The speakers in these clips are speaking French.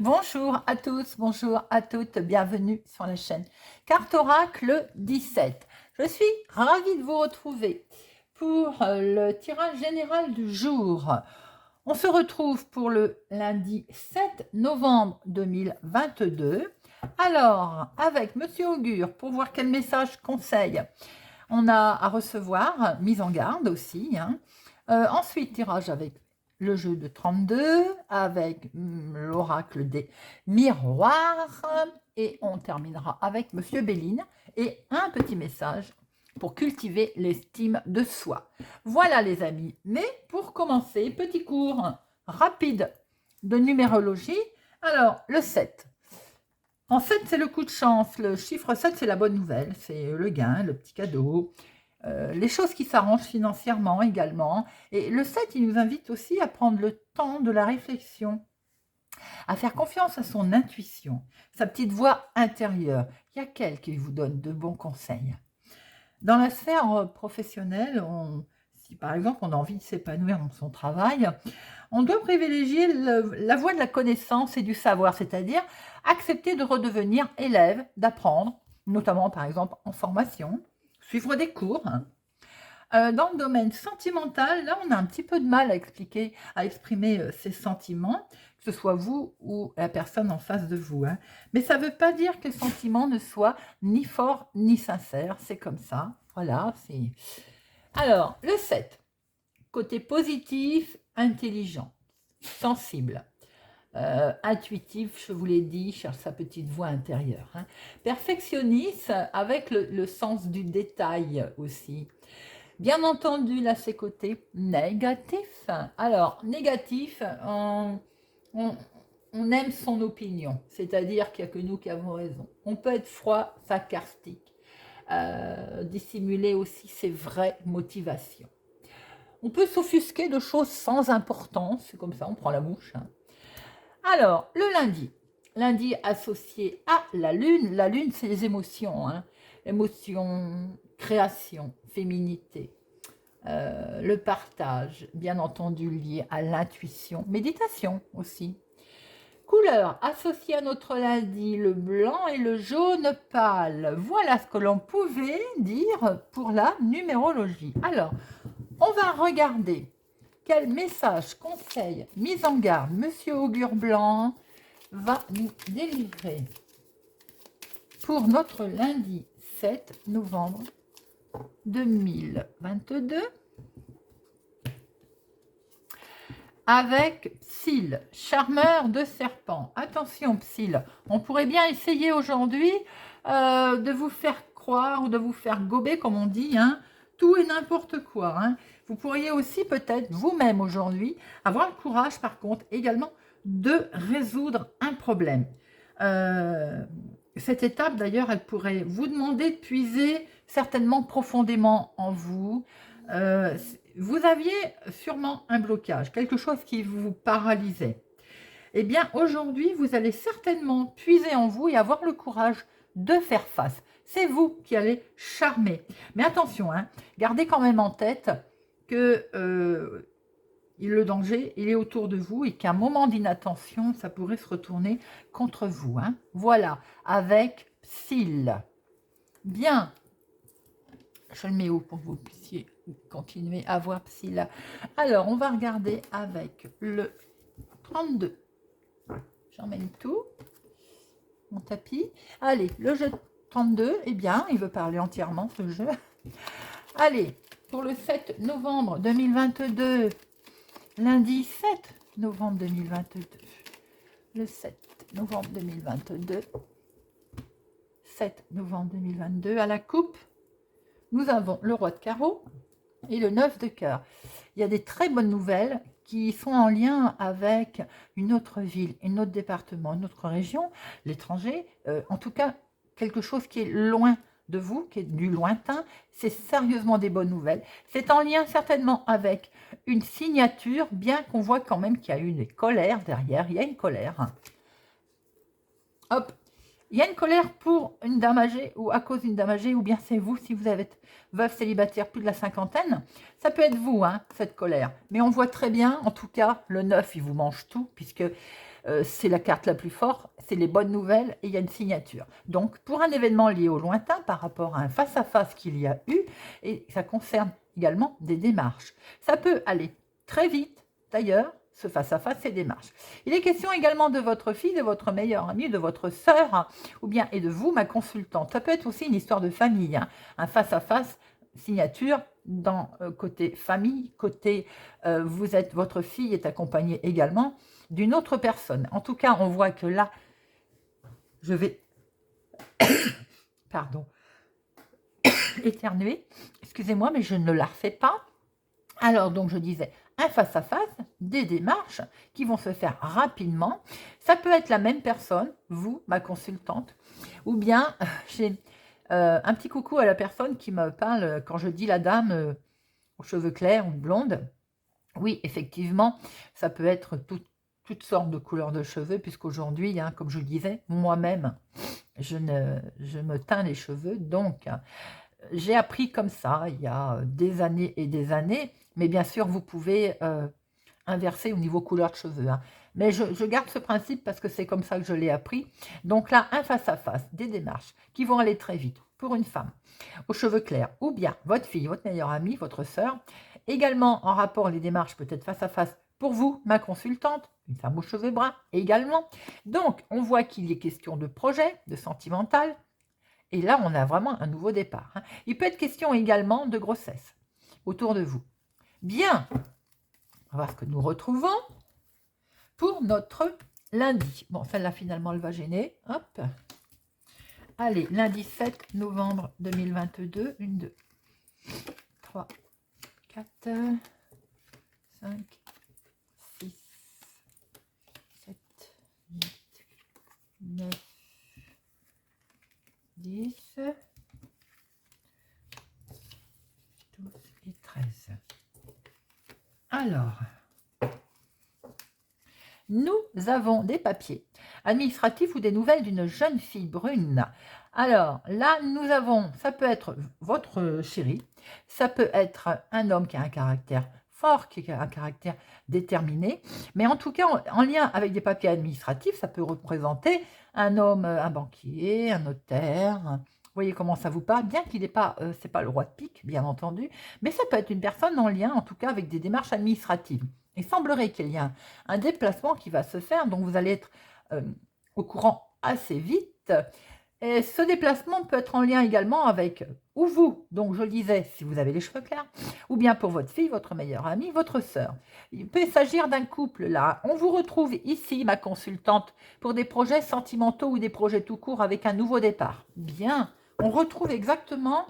Bonjour à tous, bonjour à toutes, bienvenue sur la chaîne Carte Oracle 17. Je suis ravie de vous retrouver pour le tirage général du jour. On se retrouve pour le lundi 7 novembre 2022. Alors, avec Monsieur Augure, pour voir quel message conseil on a à recevoir, mise en garde aussi. Ensuite, tirage avec le jeu de 32, avec l'oracle des miroirs, et on terminera avec Monsieur Béline et un petit message pour cultiver l'estime de soi. Voilà les amis, mais pour commencer, petit cours rapide de numérologie. Alors, le 7. En fait, c'est le coup de chance. Le chiffre 7, c'est la bonne nouvelle. C'est le gain, le petit cadeau, les choses qui s'arrangent financièrement également. Et le 7, il nous invite aussi à prendre le temps de la réflexion, à faire confiance à son intuition, sa petite voix intérieure. Il y a qu'elle qui vous donne de bons conseils. Dans la sphère professionnelle, si par exemple on a envie de s'épanouir dans son travail, on doit privilégier la voie de la connaissance et du savoir, c'est-à-dire accepter de redevenir élève, d'apprendre, notamment par exemple en formation, suivre des cours. Dans le domaine sentimental, là on a un petit peu de mal à exprimer ses sentiments, que ce soit vous ou la personne en face de vous. Mais ça ne veut pas dire que les sentiments ne soient ni forts ni sincères, c'est comme ça. Voilà, c'est... Alors, le 7, côté positif, intelligent, sensible, intuitif, je vous l'ai dit, cherche sa petite voix intérieure. Perfectionniste, avec le sens du détail aussi. Bien entendu, là, c'est côté négatif. Alors, négatif, on aime son opinion, c'est-à-dire qu'il n'y a que nous qui avons raison. On peut être froid, sarcastique, dissimuler aussi ses vraies motivations. On peut s'offusquer de choses sans importance, c'est comme ça, on prend la mouche. Alors, le lundi associé à la lune c'est les émotions, émotions, création, féminité, le partage, bien entendu lié à l'intuition, méditation aussi. Couleur associée à notre lundi, le blanc et le jaune pâle. Voilà ce que l'on pouvait dire pour la numérologie. Alors, on va regarder quel message, conseil, mise en garde Monsieur Augure Blanc va nous délivrer pour notre lundi 7 novembre 2022 avec Psyll, charmeur de serpent. Attention Psyll, on pourrait bien essayer aujourd'hui de vous faire croire ou de vous faire gober, comme on dit, tout et n'importe quoi. Vous pourriez aussi peut-être vous-même aujourd'hui avoir le courage, par contre, également de résoudre un problème. Cette étape, d'ailleurs, elle pourrait vous demander de puiser certainement profondément en vous. Vous aviez sûrement un blocage, quelque chose qui vous paralysait. Eh bien, aujourd'hui, vous allez certainement puiser en vous et avoir le courage de faire face. C'est vous qui allez charmer. Mais attention, gardez quand même en tête que le danger, il est autour de vous et qu'un moment d'inattention, ça pourrait se retourner contre vous. Voilà, avec Psyll. Bien, je le mets où pour que vous puissiez continuer à voir Psyll. Alors, on va regarder avec le 32. J'emmène tout, mon tapis. Allez, le jeu 32, eh bien, il veut parler entièrement, ce jeu. Allez, pour le 7 novembre 2022, lundi 7 novembre 2022, le 7 novembre 2022, 7 novembre 2022, à la coupe, nous avons le roi de carreau et le 9 de cœur. Il y a des très bonnes nouvelles qui sont en lien avec une autre ville, un autre département, une autre région, l'étranger, en tout cas quelque chose qui est loin de vous, qui est du lointain. C'est sérieusement des bonnes nouvelles. C'est en lien certainement avec une signature, bien qu'on voit quand même qu'il y a une colère derrière. Il y a une colère. Hop, il y a une colère pour une dame âgée ou à cause d'une dame âgée, ou bien c'est vous si vous êtes veuve célibataire plus de la cinquantaine. Ça peut être vous, cette colère. Mais on voit très bien, en tout cas, le 9, il vous mange tout, puisque c'est la carte la plus forte, c'est les bonnes nouvelles et il y a une signature. Donc, pour un événement lié au lointain par rapport à un face-à-face qu'il y a eu, et ça concerne également des démarches. Ça peut aller très vite, d'ailleurs, ce face-à-face, ces démarches. Il est question également de votre fille, de votre meilleure amie, de votre sœur, hein, ou bien, et de vous, ma consultante. Ça peut être aussi une histoire de famille, hein, un face-à-face, signature, dans côté famille, côté votre fille est accompagnée également d'une autre personne. En tout cas, on voit que là, je vais, pardon, éternuer. Excusez-moi, mais je ne la refais pas. Alors, donc, je disais, un face-à-face, des démarches qui vont se faire rapidement. Ça peut être la même personne, vous, ma consultante, ou bien j'ai un petit coucou à la personne qui me parle quand je dis la dame aux cheveux clairs ou blonde. Oui, effectivement, ça peut être toutes sortes de couleurs de cheveux, puisqu'aujourd'hui, hein, comme je le disais, moi-même, je me teins les cheveux, donc j'ai appris comme ça il y a des années et des années, mais bien sûr, vous pouvez inverser au niveau couleur de cheveux. Hein. Mais je garde ce principe parce que c'est comme ça que je l'ai appris. Donc là, un face-à-face, des démarches qui vont aller très vite pour une femme aux cheveux clairs, ou bien votre fille, votre meilleure amie, votre sœur. Également en rapport les démarches peut-être face-à-face pour vous, ma consultante, une femme aux cheveux bruns également. Donc, on voit qu'il y est question de projet, de sentimental, et là, on a vraiment un nouveau départ. Hein. Il peut être question également de grossesse autour de vous. Bien, on va voir ce que nous retrouvons pour notre lundi. Bon, celle-là, finalement, elle va gêner. Hop. Allez, lundi 7 novembre 2022. 1, 2, 3, 4, 5, 6, 7, 8, 9, 10, 12 et 13. Alors, nous avons des papiers administratifs ou des nouvelles d'une jeune fille brune. Alors là, nous avons, ça peut être votre chéri, ça peut être un homme qui a un caractère fort, qui a un caractère déterminé, mais en tout cas, en lien avec des papiers administratifs, ça peut représenter un homme, un banquier, un notaire. Vous voyez comment ça vous parle, bien qu'il n'est pas, c'est pas le roi de pique, bien entendu, mais ça peut être une personne en lien, en tout cas, avec des démarches administratives. Il semblerait qu'il y ait un déplacement qui va se faire, donc vous allez être au courant assez vite. Et ce déplacement peut être en lien également avec ou vous, donc je le disais, si vous avez les cheveux clairs, ou bien pour votre fille, votre meilleure amie, votre sœur. Il peut s'agir d'un couple là. On vous retrouve ici, ma consultante, pour des projets sentimentaux ou des projets tout court avec un nouveau départ. Bien, on retrouve exactement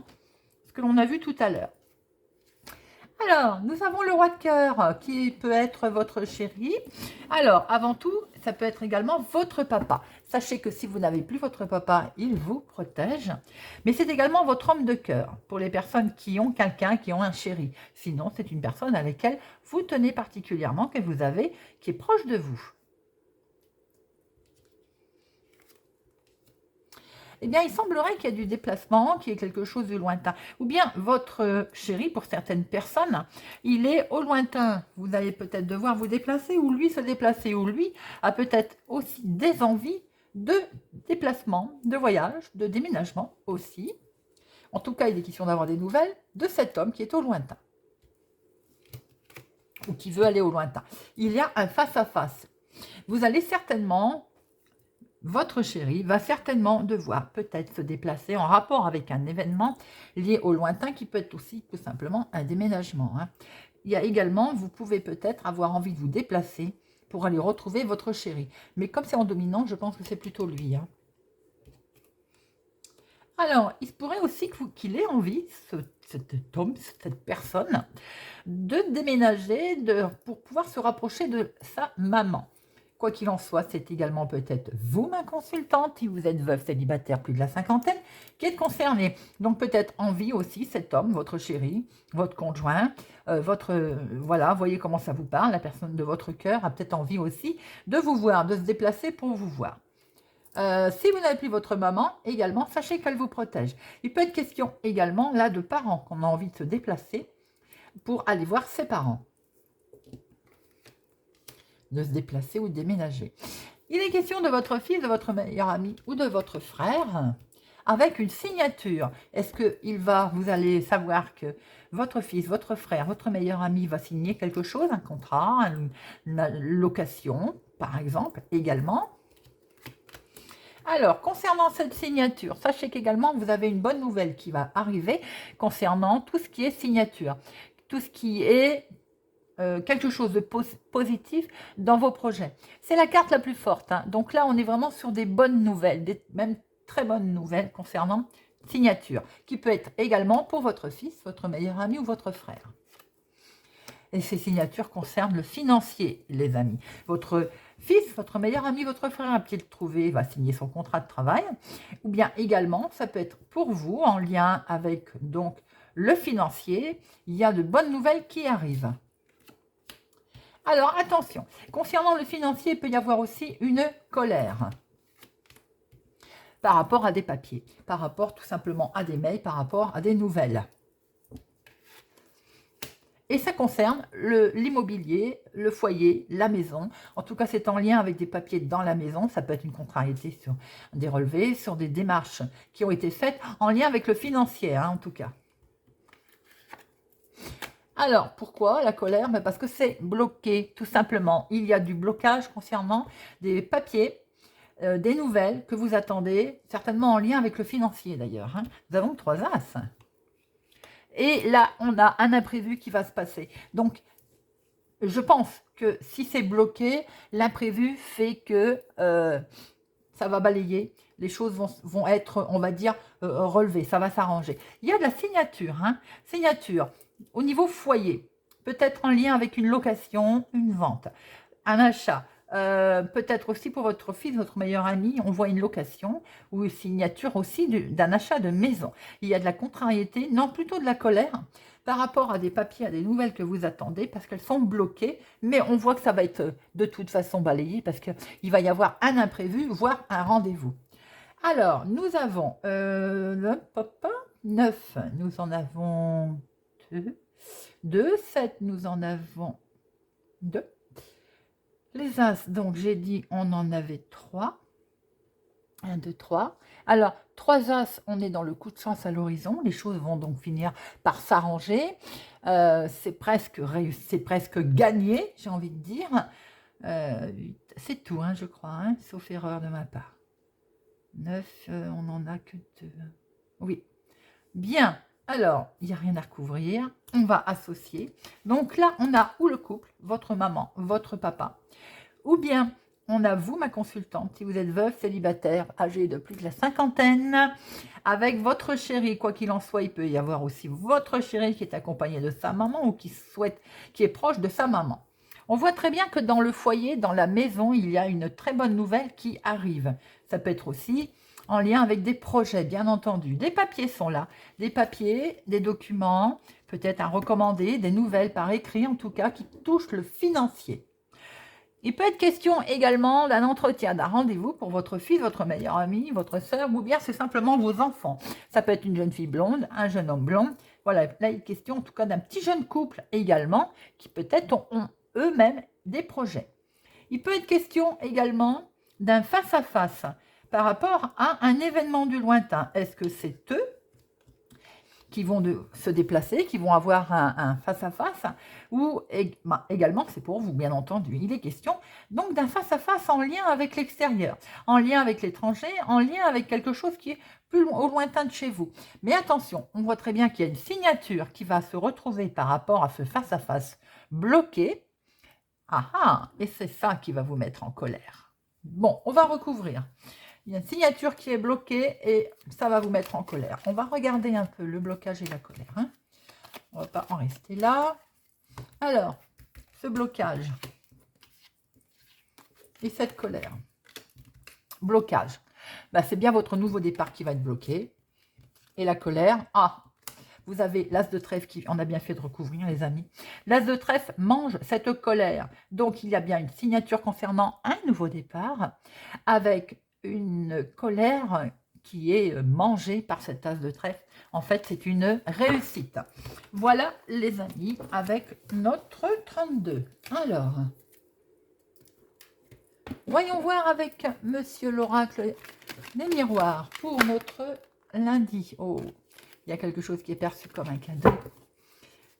ce que l'on a vu tout à l'heure. Alors, nous avons le roi de cœur qui peut être votre chéri. Alors, avant tout, ça peut être également votre papa. Sachez que si vous n'avez plus votre papa, il vous protège. Mais c'est également votre homme de cœur pour les personnes qui ont quelqu'un, qui ont un chéri. Sinon, c'est une personne avec laquelle vous tenez particulièrement, que vous avez, qui est proche de vous. Eh bien, il semblerait qu'il y ait du déplacement, qu'il y ait quelque chose de lointain. Ou bien, votre chéri, pour certaines personnes, il est au lointain. Vous allez peut-être devoir vous déplacer, ou lui se déplacer, ou lui a peut-être aussi des envies de déplacement, de voyage, de déménagement aussi. En tout cas, il est question d'avoir des nouvelles de cet homme qui est au lointain. Ou qui veut aller au lointain. Il y a un face-à-face. Vous allez certainement... Votre chéri va certainement devoir peut-être se déplacer en rapport avec un événement lié au lointain qui peut être aussi tout simplement un déménagement. Hein. Il y a également, vous pouvez peut-être avoir envie de vous déplacer pour aller retrouver votre chéri. Mais comme c'est en dominant, je pense que c'est plutôt lui. Hein. Alors, il se pourrait aussi qu'il ait envie, cet homme, cette personne, de déménager pour pouvoir se rapprocher de sa maman. Quoi qu'il en soit, c'est également peut-être vous, ma consultante, si vous êtes veuve, célibataire, plus de la cinquantaine, qui êtes concerné. Donc peut-être envie aussi, cet homme, votre chéri, votre conjoint, voilà, voyez comment ça vous parle, la personne de votre cœur a peut-être envie aussi de vous voir, de se déplacer pour vous voir. Si vous n'avez plus votre maman, également, sachez qu'elle vous protège. Il peut être question également, là, de parents qu'on a envie de se déplacer pour aller voir ses parents. de se déplacer ou de déménager. Il est question de votre fils, de votre meilleur ami ou de votre frère avec une signature. Est-ce que vous allez savoir que votre fils, votre frère, votre meilleur ami va signer quelque chose, un contrat, une location, par exemple, également. Alors, concernant cette signature, sachez qu'également, vous avez une bonne nouvelle qui va arriver concernant tout ce qui est signature, tout ce qui est quelque chose de positif dans vos projets. C'est la carte la plus forte. Hein. Donc là, on est vraiment sur des bonnes nouvelles, même très bonnes nouvelles concernant signature, qui peut être également pour votre fils, votre meilleur ami ou votre frère. Et ces signatures concernent le financier, les amis. Votre fils, votre meilleur ami, votre frère, a-t-il trouvé, va signer son contrat de travail. Ou bien également, ça peut être pour vous, en lien avec donc le financier. Il y a de bonnes nouvelles qui arrivent. Alors, attention, concernant le financier, il peut y avoir aussi une colère par rapport à des papiers, par rapport tout simplement à des mails, par rapport à des nouvelles. Et ça concerne l'immobilier, le foyer, la maison. En tout cas, c'est en lien avec des papiers dans la maison. Ça peut être une contrariété sur des relevés, sur des démarches qui ont été faites en lien avec le financier, hein, en tout cas. Alors, pourquoi la colère? Parce que c'est bloqué, tout simplement. Il y a du blocage concernant des papiers, des nouvelles que vous attendez, certainement en lien avec le financier d'ailleurs. Hein. Nous avons 3 As. Et là, on a un imprévu qui va se passer. Donc, je pense que si c'est bloqué, l'imprévu fait que ça va balayer. Les choses vont être, on va dire, relevées. Ça va s'arranger. Il y a de la signature. Hein, signature au niveau foyer. Peut-être en lien avec une location, une vente, un achat. Peut-être aussi pour votre fils, votre meilleur ami, on voit une location ou une signature aussi d'un achat de maison. Il y a de la contrariété, non plutôt de la colère par rapport à des papiers, à des nouvelles que vous attendez parce qu'elles sont bloquées, mais on voit que ça va être de toute façon balayé parce qu'il va y avoir un imprévu, voire un rendez-vous. Alors, nous avons 9, nous en avons 2, 7, nous en avons 2. Les As, donc j'ai dit on en avait 3. 1, 2, 3. Alors, 3 As, on est dans le coup de chance à l'horizon. Les choses vont donc finir par s'arranger. C'est presque gagné, j'ai envie de dire. C'est tout, hein, je crois, hein, sauf erreur de ma part. 9, on n'en a que 2. Oui. Bien. Alors, il n'y a rien à recouvrir. On va associer. Donc là, on a ou le couple, votre maman, votre papa, ou bien on a vous, ma consultante, si vous êtes veuve, célibataire, âgé de plus de la cinquantaine, avec votre chéri, quoi qu'il en soit, il peut y avoir aussi votre chéri qui est accompagné de sa maman ou qui est proche de sa maman. On voit très bien que dans le foyer, dans la maison, il y a une très bonne nouvelle qui arrive. Ça peut être aussi en lien avec des projets, bien entendu. Des papiers sont là, des papiers, des documents, peut-être un recommandé, des nouvelles par écrit, en tout cas, qui touchent le financier. Il peut être question également d'un entretien, d'un rendez-vous pour votre fils, votre meilleur ami, votre sœur, ou bien c'est simplement vos enfants. Ça peut être une jeune fille blonde, un jeune homme blond. Voilà, là il est question en tout cas d'un petit jeune couple également, qui peut-être ont eux-mêmes des projets. Il peut être question également d'un face-à-face par rapport à un événement du lointain. Est-ce que c'est eux qui vont se déplacer, qui vont avoir un face-à-face, ou également, c'est pour vous, bien entendu. Il est question donc d'un face-à-face en lien avec l'extérieur, en lien avec l'étranger, en lien avec quelque chose qui est plus au lointain de chez vous. Mais attention, on voit très bien qu'il y a une signature qui va se retrouver par rapport à ce face-à-face bloqué. Ah ah, et c'est ça qui va vous mettre en colère. Bon, on va recouvrir. Il y a une signature qui est bloquée et ça va vous mettre en colère. On va regarder un peu le blocage et la colère. Hein. On ne va pas en rester là. Alors, ce blocage et cette colère. Blocage. C'est bien votre nouveau départ qui va être bloqué. Et la colère, vous avez l'as de trèfle qui, on a bien fait de recouvrir les amis. L'as de trèfle mange cette colère. Donc, il y a bien une signature concernant un nouveau départ avec une colère qui est mangée par cette as de trèfle. En fait, c'est une réussite. Voilà, les amis, avec notre 32. Alors, Voyons voir avec Monsieur l'oracle des miroirs pour notre lundi. Oh, il y a quelque chose qui est perçu comme un cadeau.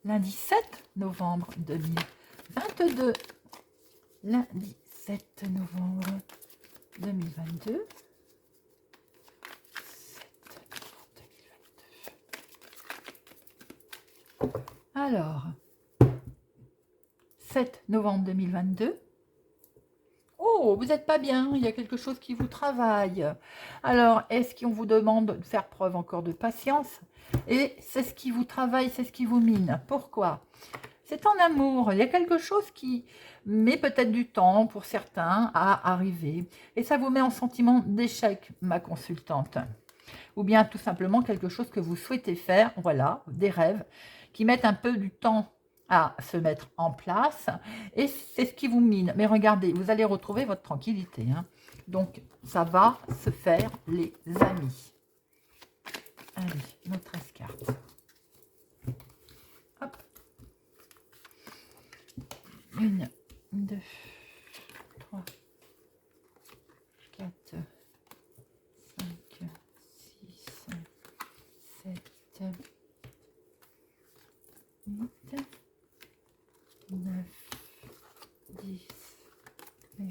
Lundi 7 novembre 2022. Lundi 7 novembre 2022. 7 novembre 2022. Alors, 7 novembre 2022. Oh, vous n'êtes pas bien, il y a quelque chose qui vous travaille. Alors, est-ce qu'on vous demande de faire preuve encore de patience? Et c'est ce qui vous travaille, c'est ce qui vous mine. Pourquoi? C'est en amour, il y a quelque chose qui met peut-être du temps pour certains à arriver. Et ça vous met en sentiment d'échec, ma consultante. Ou bien tout simplement quelque chose que vous souhaitez faire, voilà, des rêves qui mettent un peu du temps à se mettre en place, et c'est ce qui vous mine. Mais regardez, vous allez retrouver votre tranquillité, hein. Donc, ça va se faire, les amis. Allez, notre 13 cartes. Hop. 1, 2, 3, 4, 5, 6, 7, 8, 9, 10, 11,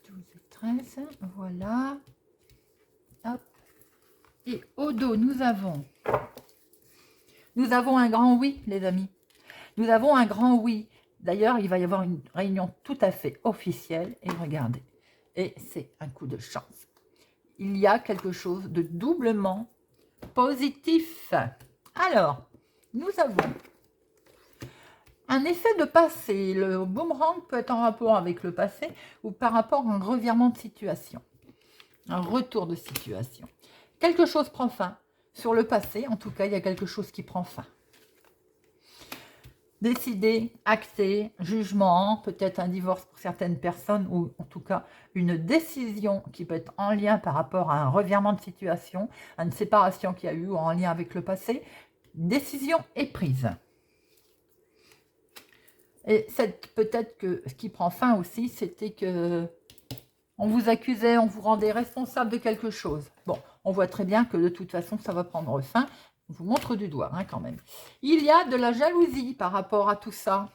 12 et 13. Voilà. Hop. Et au dos, nous avons un grand oui, les amis. Nous avons un grand oui. D'ailleurs, il va y avoir une réunion tout à fait officielle. Et regardez. Et c'est un coup de chance. Il y a quelque chose de doublement positif. Alors, nous avons un effet de passé. Le boomerang peut être en rapport avec le passé ou par rapport à un revirement de situation. Un retour de situation. Quelque chose prend fin. Sur le passé, en tout cas, il y a quelque chose qui prend fin. Décider, acter, jugement, peut-être un divorce pour certaines personnes ou en tout cas une décision qui peut être en lien par rapport à un revirement de situation, à une séparation qu'il y a eu ou en lien avec le passé. Décision est prise. Et peut-être que ce qui prend fin aussi, c'était que on vous accusait, on vous rendait responsable de quelque chose. Bon, on voit très bien que de toute façon, ça va prendre fin. On vous montre du doigt, hein, quand même. Il y a de la jalousie par rapport à tout ça.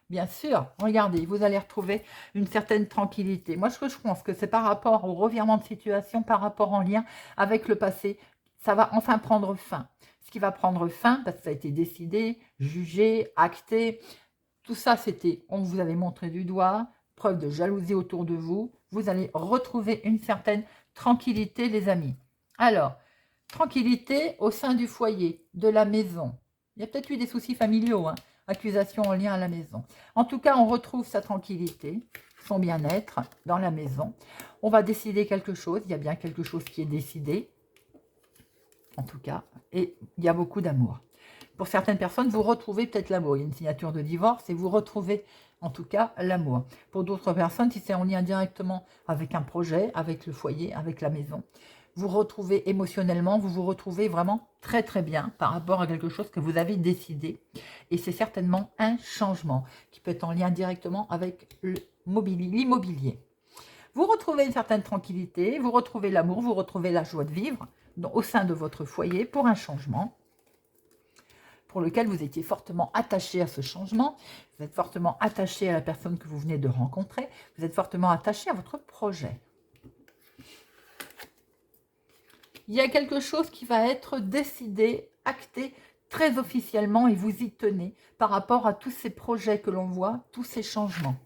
Bien sûr, regardez, vous allez retrouver une certaine tranquillité. Moi, je pense que c'est par rapport au revirement de situation, par rapport en lien avec le passé. Ça va enfin prendre fin. Ce qui va prendre fin, parce que ça a été décidé, jugé, acté. Tout ça, c'était, on vous avait montré du doigt, preuve de jalousie autour de vous. Vous allez retrouver une certaine tranquillité, les amis. Alors, tranquillité au sein du foyer, de la maison. Il y a peut-être eu des soucis familiaux, hein, accusations en lien à la maison. En tout cas, on retrouve sa tranquillité, son bien-être dans la maison. On va décider quelque chose, il y a bien quelque chose qui est décidé, en tout cas, et il y a beaucoup d'amour. Pour certaines personnes, vous retrouvez peut-être l'amour. Il y a une signature de divorce et vous retrouvez en tout cas l'amour. Pour d'autres personnes, si c'est en lien directement avec un projet, avec le foyer, avec la maison, vous retrouvez émotionnellement, vous vous retrouvez vraiment très très bien par rapport à quelque chose que vous avez décidé. Et c'est certainement un changement qui peut être en lien directement avec l'immobilier. Vous retrouvez une certaine tranquillité, vous retrouvez l'amour, vous retrouvez la joie de vivre au sein de votre foyer pour un changement pour lequel vous étiez fortement attaché à ce changement, vous êtes fortement attaché à la personne que vous venez de rencontrer, vous êtes fortement attaché à votre projet. Il y a quelque chose qui va être décidé, acté très officiellement et vous y tenez par rapport à tous ces projets que l'on voit, tous ces changements.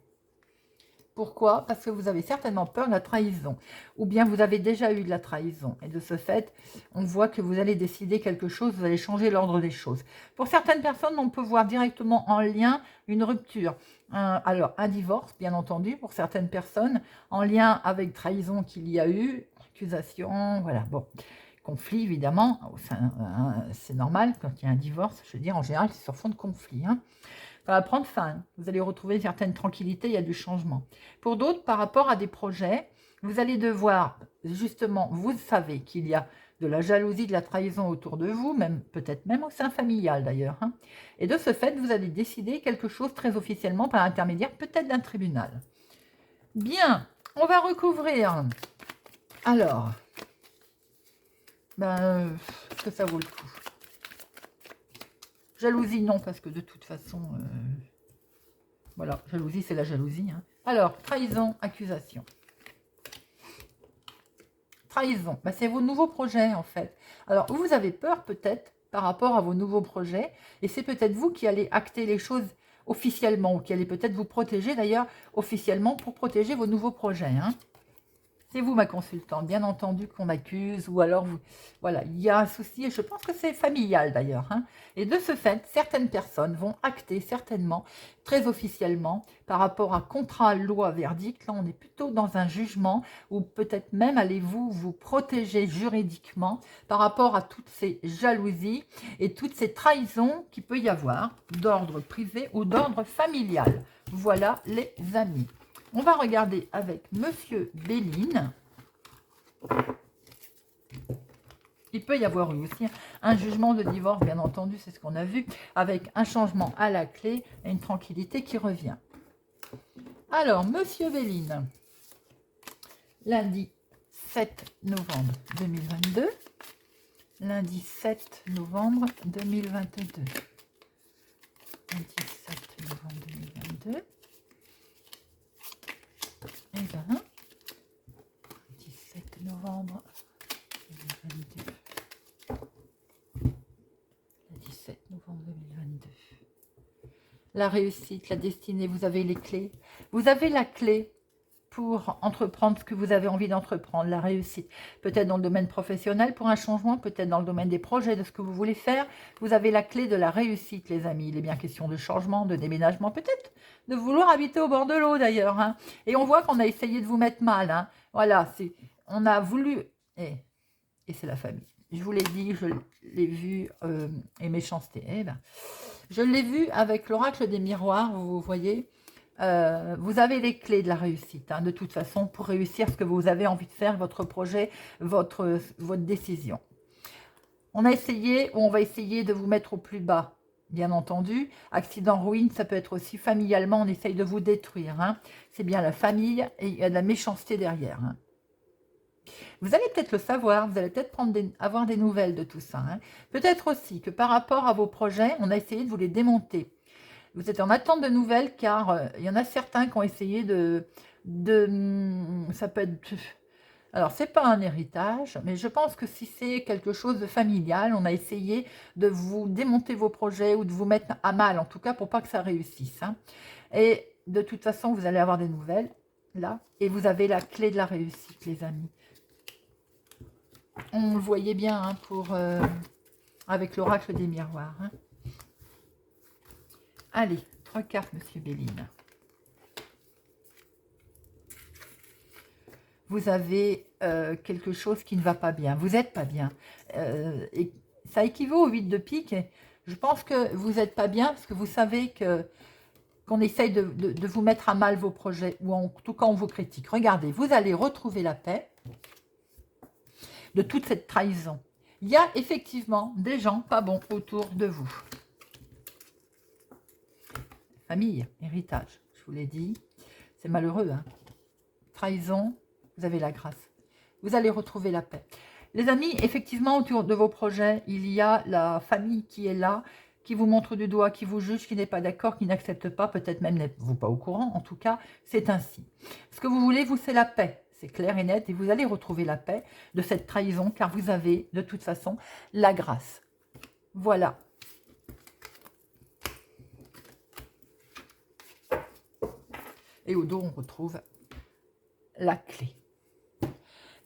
Pourquoi? Parce que vous avez certainement peur de la trahison. Ou bien vous avez déjà eu de la trahison. Et de ce fait, on voit que vous allez décider quelque chose, vous allez changer l'ordre des choses. Pour certaines personnes, on peut voir directement en lien une rupture. Alors, un divorce, bien entendu, pour certaines personnes, en lien avec trahison qu'il y a eu, accusation, voilà, bon. Conflit, évidemment, c'est normal quand il y a un divorce, je veux dire, en général, c'est sur fond de conflit, hein. Ça va prendre fin. Vous allez retrouver une certaine tranquillité, il y a du changement. Pour d'autres, par rapport à des projets, vous allez devoir, justement, vous savez qu'il y a de la jalousie, de la trahison autour de vous, même peut-être même au sein familial d'ailleurs. Hein. Et de ce fait, vous allez décider quelque chose très officiellement par l'intermédiaire peut-être d'un tribunal. Bien, on va recouvrir. Alors, est-ce que ça vaut le coup? Jalousie, non, parce que de toute façon, voilà, jalousie, c'est la jalousie. Hein. Alors, trahison, accusation. Trahison, c'est vos nouveaux projets, en fait. Alors, vous avez peur, peut-être, par rapport à vos nouveaux projets, et c'est peut-être vous qui allez acter les choses officiellement, ou qui allez peut-être vous protéger, d'ailleurs, officiellement, pour protéger vos nouveaux projets. Hein. C'est vous ma consultante, bien entendu qu'on m'accuse, ou alors, voilà, il y a un souci, et je pense que c'est familial d'ailleurs. Hein. Et de ce fait, certaines personnes vont acter certainement, très officiellement, par rapport à contrat, loi, verdict. Là, on est plutôt dans un jugement, ou peut-être même allez-vous vous protéger juridiquement par rapport à toutes ces jalousies et toutes ces trahisons qu'il peut y avoir d'ordre privé ou d'ordre familial. Voilà les amis. On va regarder avec Monsieur Béline. Il peut y avoir eu aussi un jugement de divorce, bien entendu, c'est ce qu'on a vu, avec un changement à la clé et une tranquillité qui revient. Alors, Monsieur Béline, lundi 7 novembre 2022. Lundi 7 novembre 2022. Lundi 7 novembre 2022. Eh bien, 17 novembre 2022. Le 17 novembre 2022. La réussite, la destinée, vous avez les clés. Vous avez la clé pour entreprendre ce que vous avez envie d'entreprendre, la réussite. Peut-être dans le domaine professionnel pour un changement, peut-être dans le domaine des projets, de ce que vous voulez faire. Vous avez la clé de la réussite, les amis. Il est bien question de changement, de déménagement, peut-être de vouloir habiter au bord de l'eau d'ailleurs. Hein. Et on voit qu'on a essayé de vous mettre mal. Hein. Voilà, on a voulu... Et c'est la famille. Je vous l'ai dit, je l'ai vu, et méchanceté. Je l'ai vu avec l'oracle des miroirs, vous voyez. Vous avez les clés de la réussite, hein, de toute façon, pour réussir ce que vous avez envie de faire, votre projet, votre décision. On a essayé, ou on va essayer de vous mettre au plus bas, bien entendu. Accident, ruine, ça peut être aussi familialement, on essaye de vous détruire. Hein. C'est bien la famille, et il y a de la méchanceté derrière. Hein. Vous allez peut-être le savoir, vous allez peut-être avoir des nouvelles de tout ça. Hein. Peut-être aussi que par rapport à vos projets, on a essayé de vous les démonter. Vous êtes en attente de nouvelles car il y en a certains qui ont essayé ça peut être... Alors, c'est pas un héritage, mais je pense que si c'est quelque chose de familial, on a essayé de vous démonter vos projets ou de vous mettre à mal, en tout cas pour pas que ça réussisse. Hein. Et de toute façon, vous allez avoir des nouvelles, là, et vous avez la clé de la réussite, les amis. On le voyait bien hein, avec l'oracle des miroirs. Hein. Allez, 3 cartes, Monsieur Béline. Vous avez quelque chose qui ne va pas bien. Vous n'êtes pas bien. Et ça équivaut au 8 de pique. Je pense que vous n'êtes pas bien parce que vous savez qu'on essaye de vous mettre à mal vos projets, ou en tout cas on vous critique. Regardez, vous allez retrouver la paix de toute cette trahison. Il y a effectivement des gens pas bons autour de vous. Famille, héritage, je vous l'ai dit, c'est malheureux. Hein. Trahison, vous avez la grâce. Vous allez retrouver la paix. Les amis, effectivement, autour de vos projets, il y a la famille qui est là, qui vous montre du doigt, qui vous juge, qui n'est pas d'accord, qui n'accepte pas, peut-être même n'êtes-vous pas au courant. En tout cas, c'est ainsi. Ce que vous voulez, vous, c'est la paix. C'est clair et net. Et vous allez retrouver la paix de cette trahison, car vous avez, de toute façon, la grâce. Voilà. Et au dos, on retrouve la clé.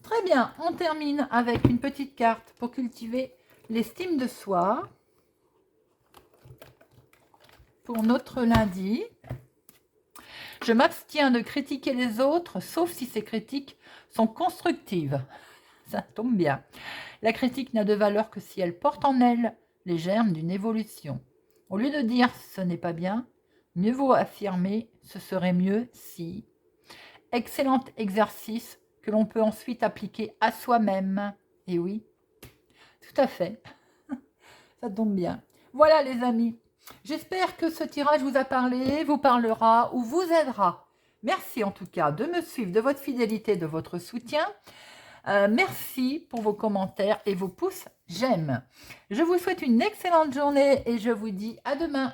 Très bien, on termine avec une petite carte pour cultiver l'estime de soi. Pour notre lundi, je m'abstiens de critiquer les autres, sauf si ces critiques sont constructives. Ça tombe bien. La critique n'a de valeur que si elle porte en elle les germes d'une évolution. Au lieu de dire « ce n'est pas bien », mieux vaut affirmer « ce serait mieux si ». Excellent exercice que l'on peut ensuite appliquer à soi-même. Et oui, tout à fait. Ça tombe bien. Voilà les amis. J'espère que ce tirage vous a parlé, vous parlera ou vous aidera. Merci en tout cas de me suivre, de votre fidélité, de votre soutien. Merci pour vos commentaires et vos pouces j'aime. Je vous souhaite une excellente journée et je vous dis à demain.